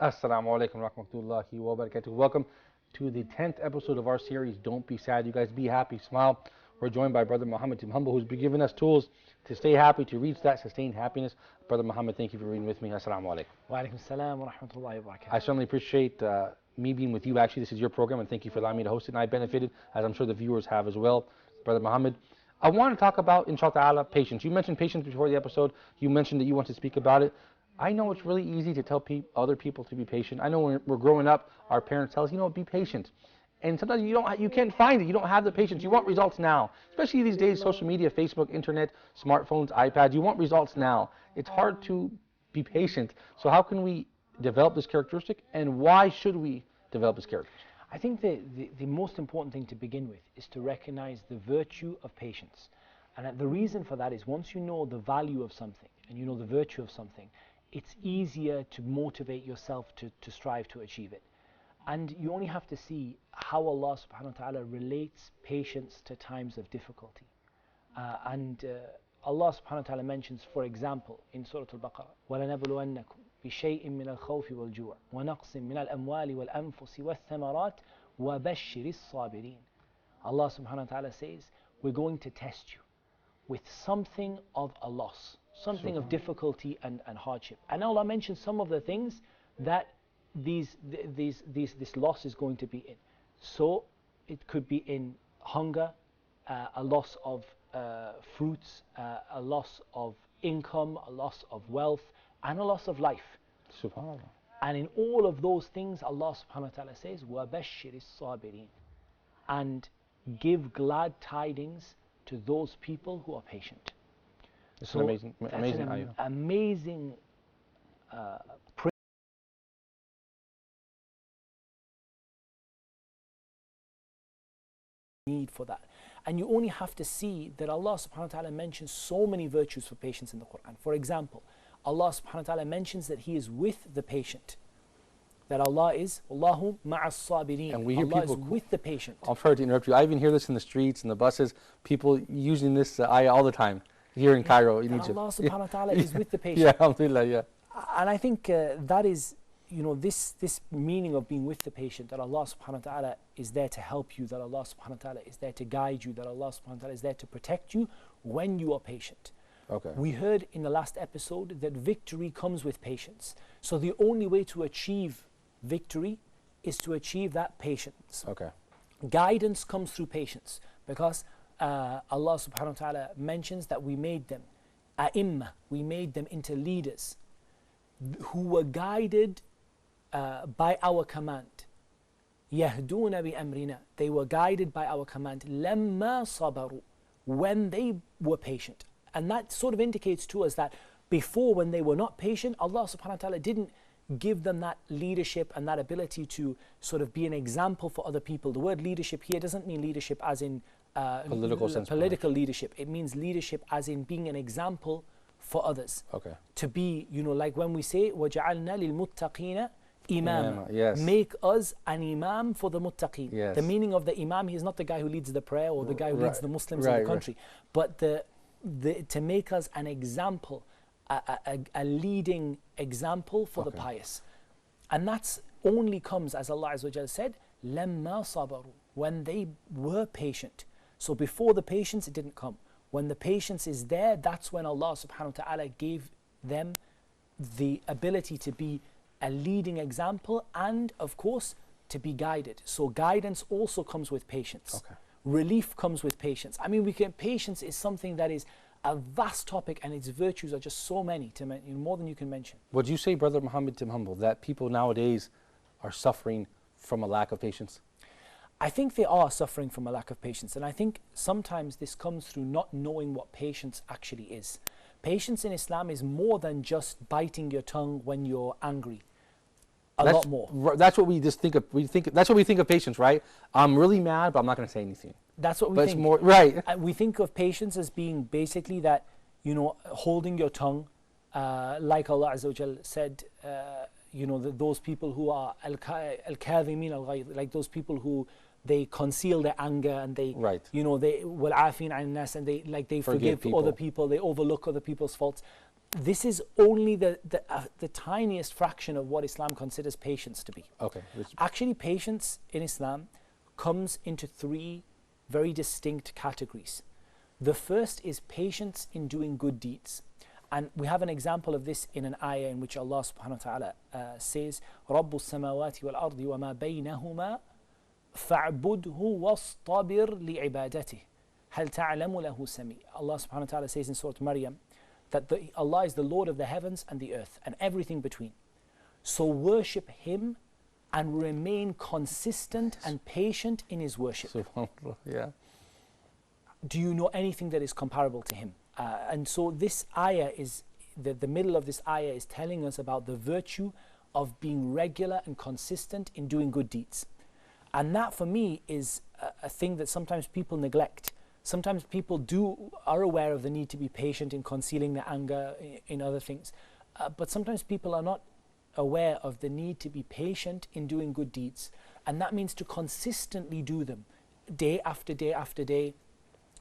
Assalamu alaikum rahmatullahi wa barakatuh. Welcome to the 10th episode of our series, Don't Be Sad. You guys be happy, smile. We're joined by Brother Muhammad Tim Humble, who's been giving us tools to stay happy, to reach that sustained happiness. Brother Muhammad, thank you for reading with me. Assalamu alaikum. Wa alaikum salam wa rahmatullahi wa I barakatuh. certainly appreciate me being with you. Actually, this is your program, and thank you for allowing me to host it. And I benefited, as I'm sure the viewers have as well. Brother Muhammad, I want to talk about, inshallah ta'ala, patience. You mentioned patience before the episode. You mentioned that you want to speak about it. I know it's really easy to tell other people to be patient. I know when we're growing up, our parents tell us, be patient. And sometimes you can't find it. You don't have the patience. You want results now. Especially these days, social media, Facebook, internet, smartphones, iPads. You want results now. It's hard to be patient. So how can we develop this characteristic, and why should we develop this characteristic? I think the most important thing to begin with is to recognize the virtue of patience. And the reason for that is once you know the value of something and you know the virtue of something, it's easier to motivate yourself to strive to achieve it. And you only have to see how Allah subhanahu wa ta'ala relates patience to times of difficulty. And Allah subhanahu wa ta'ala mentions, for example, in Surah Al-Baqarah, وَلَنَبْلُوَنَّكُمْ بِشَيْءٍ مِّنَ الْخَوْفِ وَالْجُوعِ وَنَقْصٍ مِّنَ الْأَمْوَالِ وَالْأَنفُسِ وَالثَّمَرَاتِ وَبَشِّرِ الصَّابِرِينَ. Allah subhanahu wa ta'ala says, we're going to test you with something of a loss, something of difficulty and hardship. And Allah mentions some of the things that this loss is going to be in. So it could be in hunger, a loss of fruits, a loss of income, a loss of wealth, and a loss of life. SubhanAllah. And in all of those things, Allah subhanahu wa ta'ala says, وَبَشِّرِ الصَّابِرِينَ, and give glad tidings to those people who are patient. It's an amazing ayah. Amazing need for that. And you only have to see that Allah subhanahu wa ta'ala mentions so many virtues for patience in the Quran. For example, Allah subhanahu wa ta'ala mentions that He is with the patient. That Allah is, Allahu ma'as sabirin. And we hear Allah people is with the patient. I'm sorry to interrupt you. I even hear this in the streets, in the buses, people using this ayah all the time here in Cairo, in Egypt. Allah subhanahu wa ta'ala is with the patient. Yeah, alhamdulillah, yeah. And I think that is, this meaning of being with the patient, that Allah subhanahu wa ta'ala is there to help you, that Allah subhanahu wa ta'ala is there to guide you, that Allah subhanahu wa ta'ala is there to protect you when you are patient. Okay. We heard in the last episode that victory comes with patience. So the only way to achieve victory is to achieve that patience. Okay. Guidance comes through patience, because Allah subhanahu wa ta'ala mentions that we made them a'imma, we made them into leaders who were guided by our command. Yahduna bi amrina, they were guided by our command. Lamma sabaru, when they were patient. And that sort of indicates to us that before, when they were not patient, Allah subhanahu wa ta'ala didn't give them that leadership and that ability to sort of be an example for other people. The word leadership here doesn't mean leadership as in political leadership. It means leadership as in being an example for others. Okay. To be, like when we say, وَجَعَلْنَا لِلْمُتَّقِينَ imama. Yes. Make us an imam for the muttaqeen. Yes. The meaning of the imam, he is not the guy who leads the prayer or the guy who leads the Muslims in the country, but to make us an example, a leading example for the pious. And that's only comes, as Allah Azza wa Jalla said, لَمَّا صَبَرُوا, when they were patient. So before the patience, it didn't come. When the patience is there, that's when Allah subhanahu wa ta'ala gave them the ability to be a leading example and, of course, to be guided. So guidance also comes with patience. Okay. Relief comes with patience. I mean, patience is something that is a vast topic, and its virtues are just so many, more than you can mention. Would you say, Brother Muhammad Tim Humble, that people nowadays are suffering from a lack of patience? I think they are suffering from a lack of patience, and I think sometimes this comes through not knowing what patience actually is. Patience in Islam is more than just biting your tongue when you're angry. That's lot more. That's what we just think of. That's what we think of patience, right? I'm really mad, but I'm not going to say anything. That's what we think. It's more, right. We think of patience as being basically that, holding your tongue, like Allah Azza wa Jal said, those people who are al-kadhimin al-ghayz, like those people who they conceal their anger and they, right. They wal-afin an nas, and they forgive other people, they overlook other people's faults. this is only the tiniest fraction of what Islam considers patience to be. Okay. Actually, patience in Islam comes into three very distinct categories. The first is patience in doing good deeds. And we have an example of this in an ayah in which Allah subhanahu wa ta'ala says, رَبُّ السَّمَاوَاتِ وَالْأَرْضِ وَمَا بَيْنَهُمَا فَاعْبُدْهُ وَاصْطَبِرْ لِعِبَادَتِهِ هَلْ تَعْلَمُ لَهُ سَمِيعًا. Allah subhanahu wa ta'ala says in Surah Maryam that Allah is the Lord of the heavens and the earth and everything between. So worship Him and remain consistent and patient in His worship. SubhanAllah, yeah. Do you know anything that is comparable to Him? And so this ayah is, the middle of this ayah is telling us about the virtue of being regular and consistent in doing good deeds. And that for me is a thing that sometimes people neglect. Sometimes people are aware of the need to be patient in concealing their anger in other things. But sometimes people are not aware of the need to be patient in doing good deeds. And that means to consistently do them day after day after day,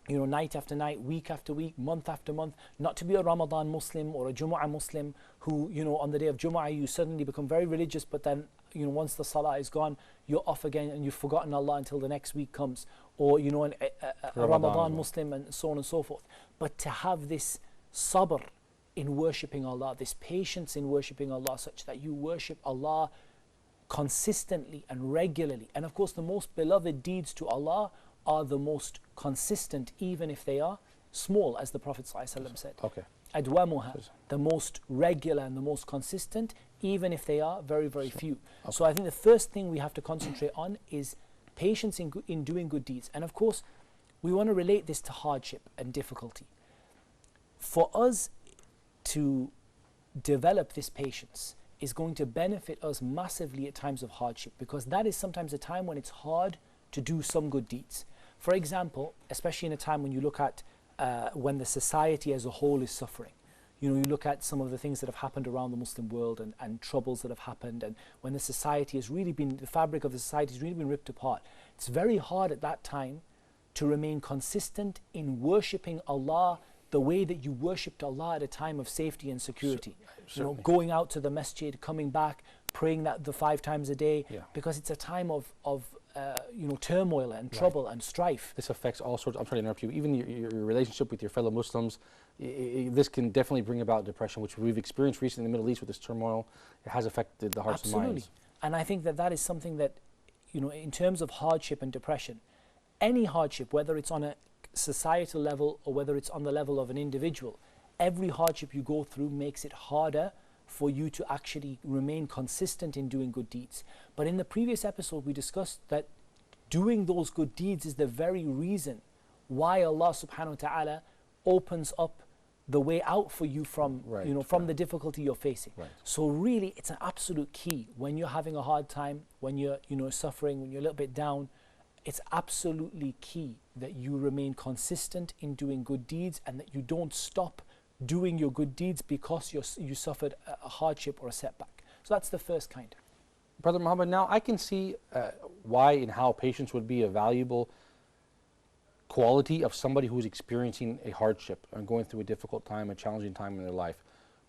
you know, night after night, week after week, month after month. Not to be a Ramadan Muslim or a Jumu'ah Muslim who, you know, on the day of Jumu'ah you suddenly become very religious, but then, you know, once the Salah is gone, you're off again and you've forgotten Allah until the next week comes. Or, you know, a Ramadan Muslim and so on and so forth. But to have this sabr in worshipping Allah, this patience in worshipping Allah, such that you worship Allah consistently and regularly. And of course the most beloved deeds to Allah are the most consistent, even if they are small, as the Prophet ﷺ said. Okay. Adwamuha, the most regular and the most consistent, even if they are very, very few. Okay. So I think the first thing we have to concentrate on is patience in doing good deeds. And of course, we want to relate this to hardship and difficulty. For us to develop this patience is going to benefit us massively at times of hardship, because that is sometimes a time when it's hard to do some good deeds. For example, especially in a time when you look at when the society as a whole is suffering. You know, you look at some of the things that have happened around the Muslim world and troubles that have happened, and when the society has really been, the fabric of the society has really been ripped apart. It's very hard at that time to remain consistent in worshipping Allah the way that you worshipped Allah at a time of safety and security. You know, going out to the masjid, coming back, praying that the 5 times a day, because it's a time of you know, turmoil and trouble and strife. This affects all sorts. I'm sorry to interrupt you. Even your relationship with your fellow Muslims, this can definitely bring about depression, which we've experienced recently in the Middle East with this turmoil. It has affected the hearts and minds. And I think that that is something that, you know, in terms of hardship and depression, any hardship, whether it's on a societal level or whether it's on the level of an individual, every hardship you go through makes it harder for you to actually remain consistent in doing good deeds. But in the previous episode we discussed that doing those good deeds is the very reason why Allah subhanahu wa ta'ala opens up the way out for you from, you know, from the difficulty you're facing. So really it's an absolute key when you're having a hard time, when you're, you know, suffering, when you're a little bit down. It's absolutely key that you remain consistent in doing good deeds and that you don't stop doing your good deeds because you suffered a hardship or a setback. So that's the first kind. Brother Muhammad, now I can see why and how patience would be a valuable quality of somebody who's experiencing a hardship and going through a difficult time, a challenging time in their life.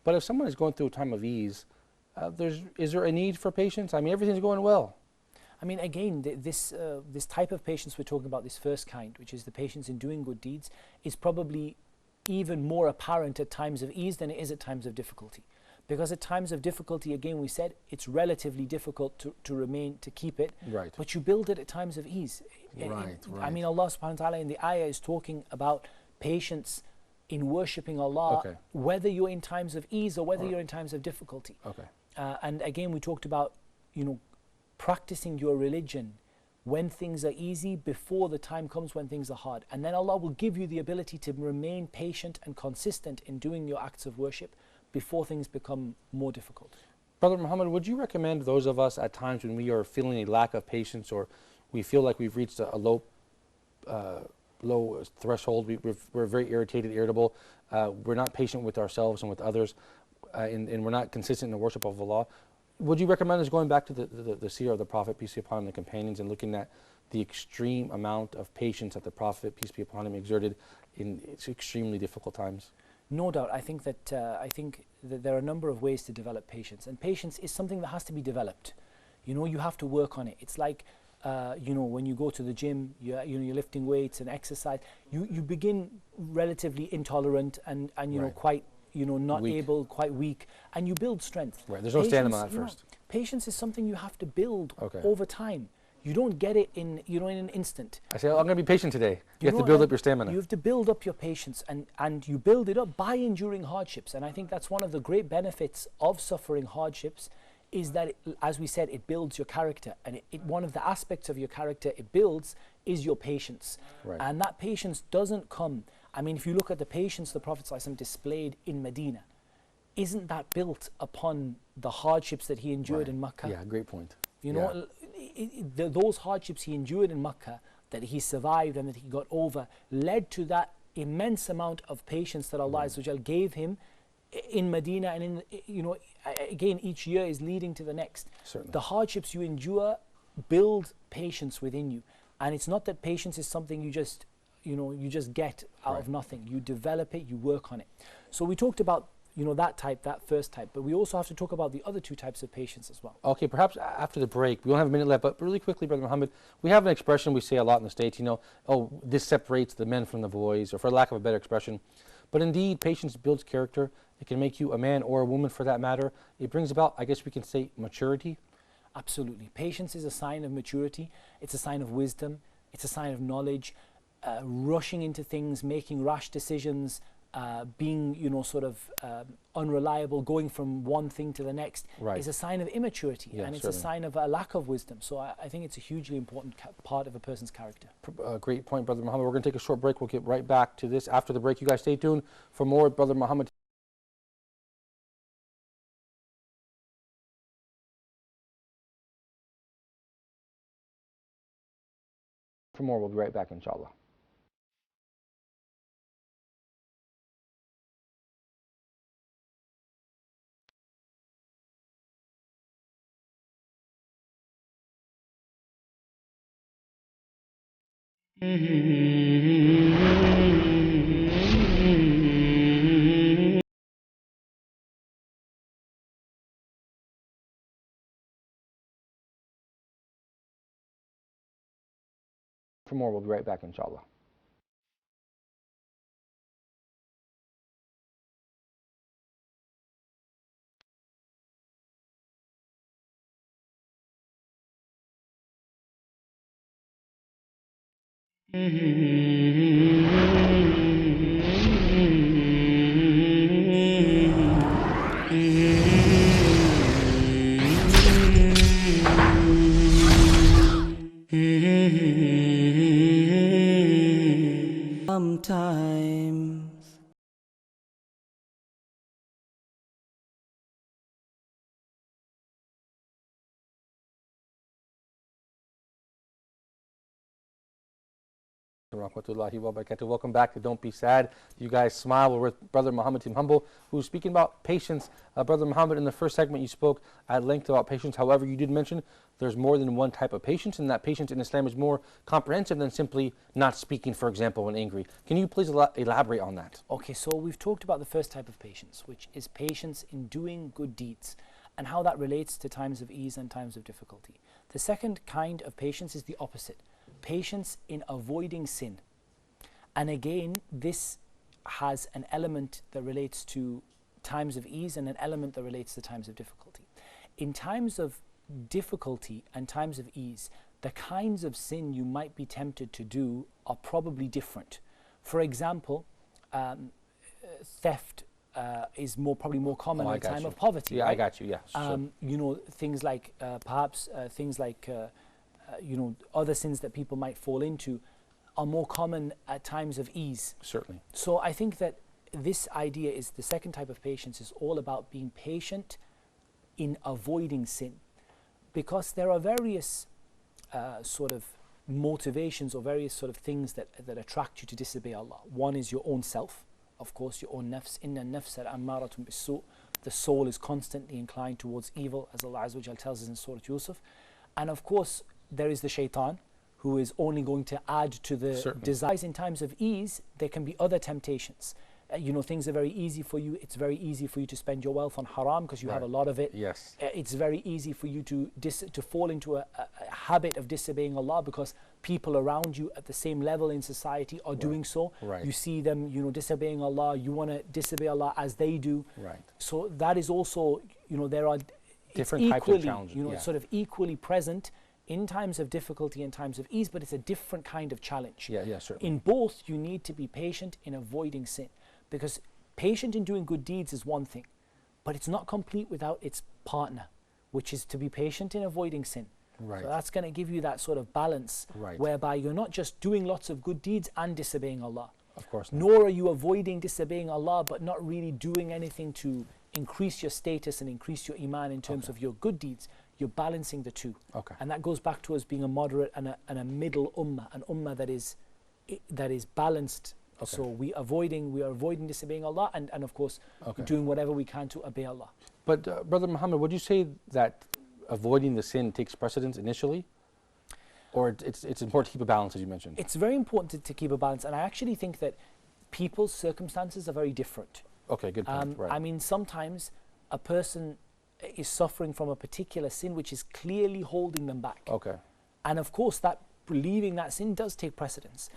But if someone is going through a time of ease, is there a need for patience? I mean, everything's going well. I mean, again, this type of patience we're talking about, this first kind, which is the patience in doing good deeds, is probably even more apparent at times of ease than it is at times of difficulty. Because at times of difficulty, again, we said it's relatively difficult to keep it, but you build it at times of ease. I mean, Allah subhanahu wa ta'ala in the ayah is talking about patience in worshipping Allah, whether you're in times of ease or whether you're in times of difficulty. And again, we talked about, you know, practicing your religion when things are easy before the time comes when things are hard. And then Allah will give you the ability to remain patient and consistent in doing your acts of worship before things become more difficult. Brother Muhammad, would you recommend those of us at times when we are feeling a lack of patience or we feel like we've reached a low threshold, we're very irritated, irritable, we're not patient with ourselves and with others, and we're not consistent in the worship of Allah, would you recommend us going back to the seerah of the Prophet, peace be upon him, and the companions, and looking at the extreme amount of patience that the Prophet, peace be upon him, exerted in extremely difficult times? No doubt. I think that there are a number of ways to develop patience, and patience is something that has to be developed. You know, you have to work on it. It's like, you know, when you go to the gym, you're lifting weights and exercise. You begin relatively intolerant and you know, quite, you know, not able, quite weak, and you build strength. Right. There's no stamina at first. Patience is something you have to build over time. You don't get it in, you know, in an instant. I say, oh, I'm going to be patient today. You have to build up your stamina. You have to build up your patience, and you build it up by enduring hardships. And I think that's one of the great benefits of suffering hardships, is that, as we said, it builds your character. And one of the aspects of your character it builds is your patience. Right. And that patience doesn't come, I mean, if you look at the patience the Prophet ﷺ displayed in Medina, isn't that built upon the hardships that he endured in Makkah? Yeah, great point. You know, those hardships he endured in Makkah, that he survived and that he got over, led to that immense amount of patience that Allah Azza wa Jal gave him in Medina, and in, you know, again, each year is leading to the next. Certainly. The hardships you endure build patience within you, and it's not that patience is something you just, you know, you just get out of nothing. You develop it, you work on it. So we talked about, you know, that type, that first type, but we also have to talk about the other two types of patience as well. Okay, perhaps after the break, we don't have a minute left, but really quickly, Brother Muhammad, we have an expression we say a lot in the States, you know, oh, this separates the men from the boys, or for lack of a better expression. But indeed, patience builds character. It can make you a man or a woman for that matter. It brings about, I guess we can say, maturity. Absolutely. Patience is a sign of maturity. It's a sign of wisdom. It's a sign of knowledge. Rushing into things, making rash decisions, being, you know, sort of unreliable, going from one thing to the next is a sign of immaturity, and it's a sign of a lack of wisdom. So I think it's a hugely important part of a person's character. Great point, Brother Muhammad. We're going to take a short break. We'll get right back to this after the break. You guys stay tuned for more Brother Muhammad. For more, we'll be right back, inshallah. For more, we'll be right back, inshallah. Sometimes Rahmatullahi wa barakatuh. Welcome back to Don't Be Sad. You guys smile. We're with Brother Muhammad Tim Humble, who's speaking about patience. Brother Muhammad, in the first segment you spoke at length about patience. However, you did mention there's more than one type of patience, and that patience in Islam is more comprehensive than simply not speaking, for example, when angry. Can you please elaborate on that? Okay, so we've talked about the first type of patience, which is patience in doing good deeds, and how that relates to times of ease and times of difficulty. The second kind of patience is the opposite. Patience in avoiding sin. And again, this has an element that relates to times of ease and an element that relates to times of difficulty. In times of difficulty and times of ease, the kinds of sin you might be tempted to do are probably different. For example, theft is probably more common in a time of poverty. Yeah, right? I got you, yeah. Sure. You know, things like perhaps things like you know, other sins that people might fall into are more common at times of ease. Certainly. So I think that this idea is the second type of patience is all about being patient in avoiding sin, because there are various sort of motivations or various sort of things that attract you to disobey Allah. One is your own self, of course, your own nafs. Inna nafsa ammaratun bis-su'. The soul is constantly inclined towards evil, as Allah Azza wa Jal tells us in Surah Yusuf. And of course, there is the shaitan, who is only going to add to the desires. In times of ease, there can be other temptations. you know, things are very easy for you. It's very easy for you to spend your wealth on haram because you have a lot of it. Yes. It's very easy for you to fall into a habit of disobeying Allah because people around you at the same level in society are doing so. Right. You see them, you know, disobeying Allah. You want to disobey Allah as they do. Right. So that is also, you know, there are different types of challenges. You know, it's sort of equally present in times of difficulty and times of ease, but it's a different kind of challenge. Yeah, certainly. In both, you need to be patient in avoiding sin, because patient in doing good deeds is one thing, but it's not complete without its partner, which is to be patient in avoiding sin. Right. So that's going to give you that sort of balance, whereby you're not just doing lots of good deeds and disobeying Allah. Of course not. Nor are you avoiding disobeying Allah, but not really doing anything to increase your status and increase your iman in terms of your good deeds. You're balancing the two. And that goes back to us being a moderate and a middle ummah, an ummah that is balanced. So we are avoiding disobeying Allah and of course doing whatever we can to obey Allah. But Brother Muhammad, would you say that avoiding the sin takes precedence initially? Or it's important to keep a balance, as you mentioned? It's very important to keep a balance, and I actually think that people's circumstances are very different. Okay, good point. I mean, sometimes a person is suffering from a particular sin which is clearly holding them back. And of course, that leaving that sin does take precedence.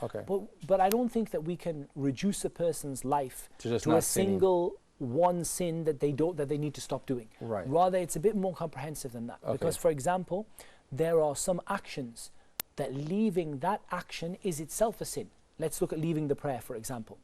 But I don't think that we can reduce a person's life to a single one sin that they need to stop doing. Rather, it's a bit more comprehensive than that. Because, for example, there are some actions that leaving that action is itself a sin. Let's look at leaving the prayer, for example.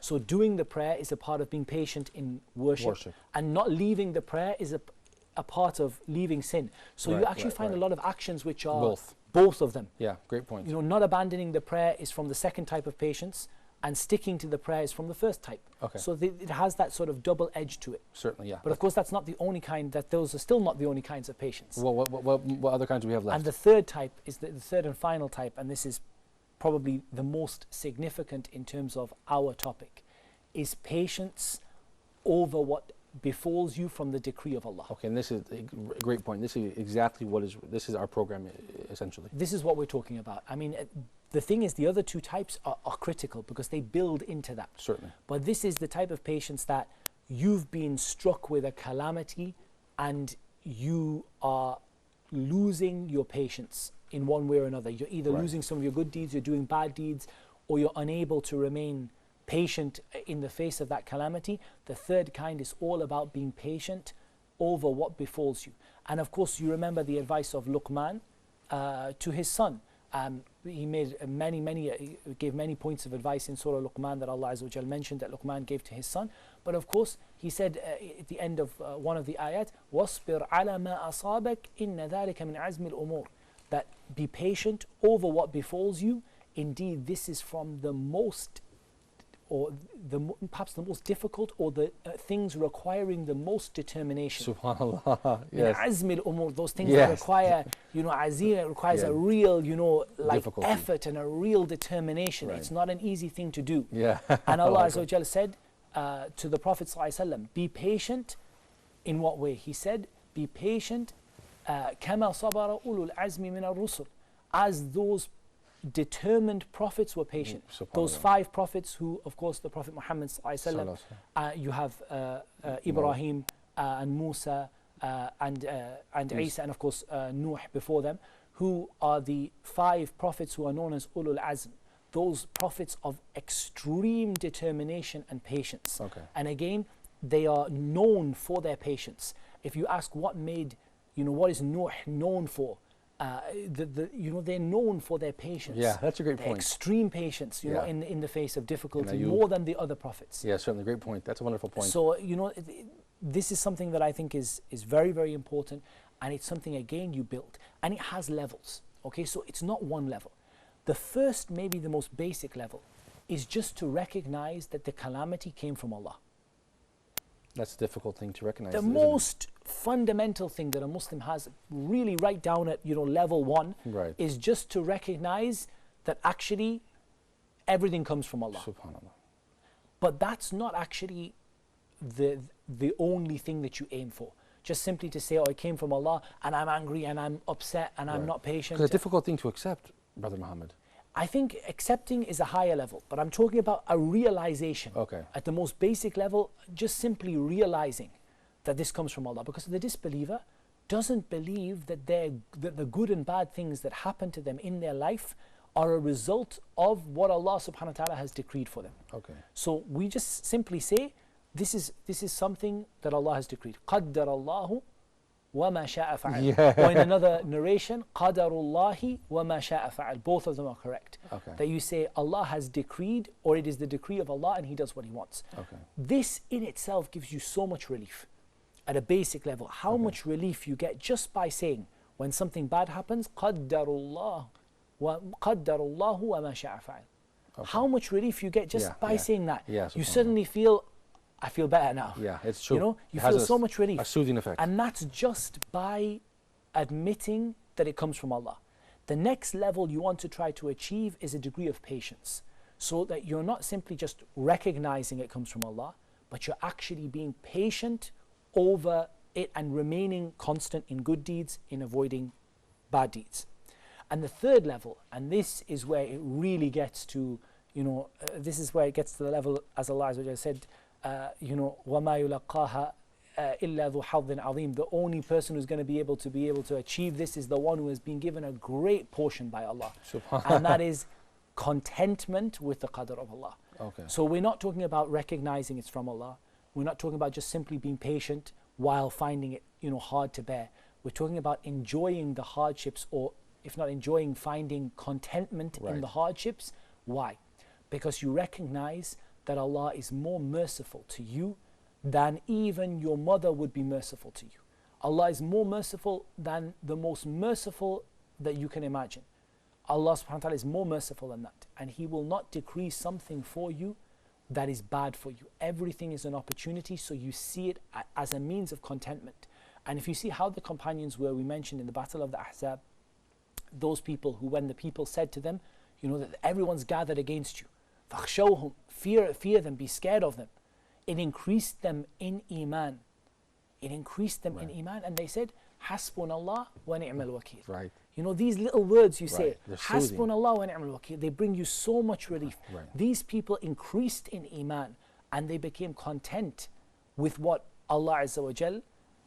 So doing the prayer is a part of being patient in worship. And not leaving the prayer is a part of leaving sin. So you actually find a lot of actions which are both of them. Yeah, great point. You know, not abandoning the prayer is from the second type of patience, and sticking to the prayer is from the first type. So it has that sort of double edge to it. Certainly, yeah. But of course, that's not the only kind. Those are still not the only kinds of patience. Well, what other kinds do we have left? And the third type is the third and final type, and this is probably the most significant in terms of our topic, is patience over what befalls you from the decree of Allah. And this is a great point. This is exactly this is our program, essentially. This is what we're talking about. I mean, the thing is, the other two types are critical because they build into that. Certainly. But this is the type of patience that you've been struck with a calamity and you are losing your patience in one way or another. You're either losing some of your good deeds, you're doing bad deeds, or you're unable to remain patient in the face of that calamity. The third kind is all about being patient over what befalls you. And of course, you remember the advice of Luqman to his son. He made gave many points of advice in Surah Luqman that Allah Azza wa Jal mentioned that Luqman gave to his son. But of course, he said at the end of one of the ayat, وَاصْبِرْ عَلَى مَا أَصَابَكَ إِنَّ ذَلِكَ مِنْ عَزْمِ الْأُمُورِ, that be patient over what befalls you. Indeed, this is from the most, or perhaps the most difficult, or the things requiring the most determination. Subhanallah. Yes. Azmil umur, those things that require, you know, azim, it requires a real, you know, like effort and a real determination. It's not an easy thing to do. And Allah Azza wa Jal said to the Prophet Sallallahu Alaihi Wasallam, be patient. In what way? He said, be patient, كما صبر أولو العزم من الرسل, as those determined prophets were patient. Those 5 prophets who, of course, the Prophet Muhammad sallallahu alaihi wasallam, you have Ibrahim and Musa and Isa, and of course Nuh before them, who are the 5 prophets who are known as Ulul Azm, those prophets of extreme determination and patience. And again, they are known for their patience. If you ask what made, you know, what is Nuh known for? You know, they're known for their patience. Yeah, that's a great point. Extreme patience, you know, in the face of difficulty, more than the other prophets. Yeah, certainly, great point. That's a wonderful point. So, you know, this is something that I think is very, very important, and it's something, again, you build. And it has levels, okay? So it's not one level. The first, maybe the most basic level, is just to recognize that the calamity came from Allah. That's a difficult thing to recognize. The most fundamental thing that a Muslim has really right down at, you know, level 1 is just to recognize that actually everything comes from Allah. Subhanallah. But that's not actually the only thing that you aim for. Just simply to say, oh, it came from Allah and I'm angry and I'm upset and I'm not patient. It's a difficult thing to accept, Brother Muhammad. I think accepting is a higher level, but I'm talking about a realization. Okay. At the most basic level, just simply realizing that this comes from Allah, because the disbeliever doesn't believe that the good and bad things that happen to them in their life are a result of what Allah subhanahu wa ta'ala has decreed for them. Okay. So we just simply say, this is something that Allah has decreed. قَدَّرَ اللَّهُ وَمَا شَاءَ فَعَلْ. Yeah. Or in another narration, قَدَرُ اللَّهِ وَمَا شَاءَ فَعَلْ. Both of them are correct. Okay. That you say Allah has decreed, or it is the decree of Allah and He does what He wants. Okay. This in itself gives you so much relief. At a basic level, how much relief you get just by saying, when something bad happens, قَدَّرُ اللَّهُ وَمَا شَاءَ فَعَلْ. How much relief you get just by saying that. Yeah, you suddenly feel, I feel better now. Yeah, it's true. You know, you feel so much relief. A soothing effect. And that's just by admitting that it comes from Allah. The next level you want to try to achieve is a degree of patience, so that you're not simply just recognizing it comes from Allah, but you're actually being patient over it and remaining constant in good deeds, in avoiding bad deeds. And the third level, and this is where it really gets to, this is where it gets to the level, as Allah said, وَمَا يُلَقَّاهَا إِلَّا ذُو حَظٍ عَظِيمٍ. The only person who's going to be able to achieve this is the one who has been given a great portion by Allah. And that is contentment with the qadr of Allah. Okay. So we're not talking about recognizing it's from Allah. We're not talking about just simply being patient while finding it, hard to bear. We're talking about enjoying the hardships, or if not enjoying, finding contentment in the hardships. Why? Because you recognize that Allah is more merciful to you than even your mother would be merciful to you. Allah is more merciful than the most merciful that you can imagine. Allah subhanahu wa ta'ala is more merciful than that. And He will not decree something for you that is bad for you. Everything is an opportunity, so you see it as a means of contentment. And if you see how the companions were, we mentioned in the Battle of the Ahzab, those people who, when the people said to them, that everyone's gathered against you, فَخْشَوْهُمْ, fear them, be scared of them. It increased them in Iman. It increased them in Iman, and they said, Hasbunallah wa ni'mal wakeel. Right. These little words you say, They're soothing. Hasbunallah wa ni'mal wakeel, they bring you so much relief. Right. These people increased in Iman, and they became content with what Allah Azza wa Jal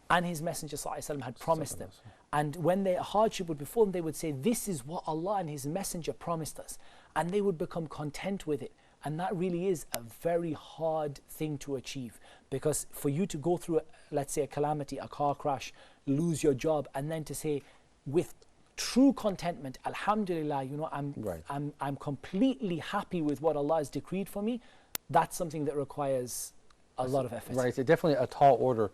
and His Messenger Sallallahu Alaihi Wasallam had promised them. And when their hardship would befall them, they would say, this is what Allah and His Messenger promised us. And they would become content with it. And that really is a very hard thing to achieve. Because for you to go through, let's say, a calamity, a car crash, lose your job, and then to say, with true contentment, Alhamdulillah, I'm completely happy with what Allah has decreed for me, that's something that requires a lot of effort. Right, it's definitely a tall order.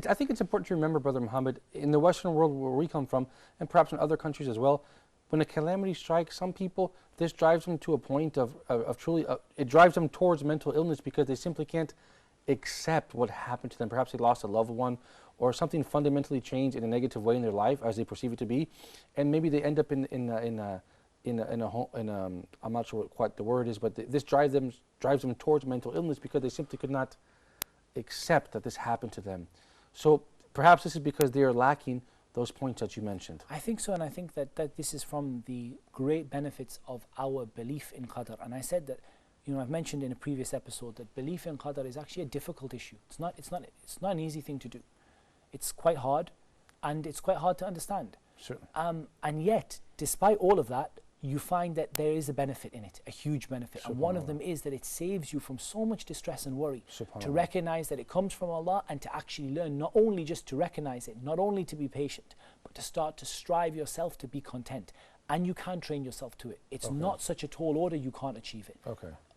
I think it's important to remember, Brother Muhammad, in the Western world where we come from, and perhaps in other countries as well, when a calamity strikes, some people, this drives them to a point of truly, it drives them towards mental illness, because they simply can't accept what happened to them. Perhaps they lost a loved one, or something fundamentally changed in a negative way in their life as they perceive it to be, and maybe they end up in a home, I'm not sure what quite the word is, but this drives them towards mental illness, because they simply could not accept that this happened to them. So perhaps this is because they are lacking those points that you mentioned. I think so, and I think that this is from the great benefits of our belief in Qadr. And I said that, I've mentioned in a previous episode that belief in Qadr is actually a difficult issue. It's not an easy thing to do. It's quite hard, and it's quite hard to understand. Certainly. And yet, despite all of that, you find that there is a benefit in it, a huge benefit. And one of them is that it saves you from so much distress and worry. To recognize that it comes from Allah, and to actually learn not only just to recognize it, not only to be patient, but to start to strive yourself to be content. And you can train yourself to it. It's not such a tall order, you can't achieve it.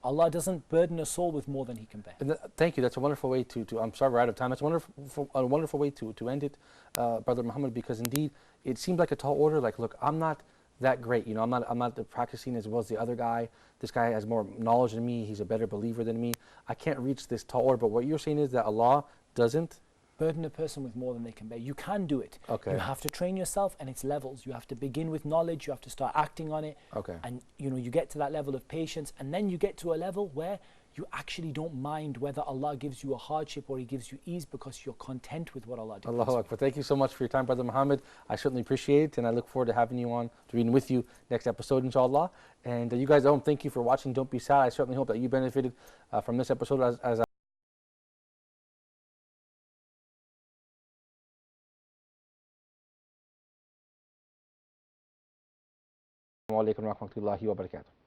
Allah doesn't burden a soul with more than he can bear. Thank you. That's a wonderful way to I'm sorry we're out of time. That's a wonderful way to end it, Brother Muhammad, because indeed it seems like a tall order. Like, look, I'm not that great. I'm not practicing as well as the other guy. This guy has more knowledge than me. He's a better believer than me. I can't reach this tall order. But what you're saying is that Allah doesn't burden a person with more than they can bear. You can do it. You have to train yourself, and it's levels. You have to begin with knowledge. You have to start acting on it. And you get to that level of patience, and then you get to a level where you actually don't mind whether Allah gives you a hardship or He gives you ease, because you're content with what Allah does. Allahu Akbar. Thank you so much for your time, Brother Muhammad. I certainly appreciate it, and I look forward to having you on, to reading with you next episode, inshallah. And you guys at home, thank you for watching Don't Be Sad. I certainly hope that you benefited from this episode as Assalamu alaikum wa rahmatullahi wa barakatuh.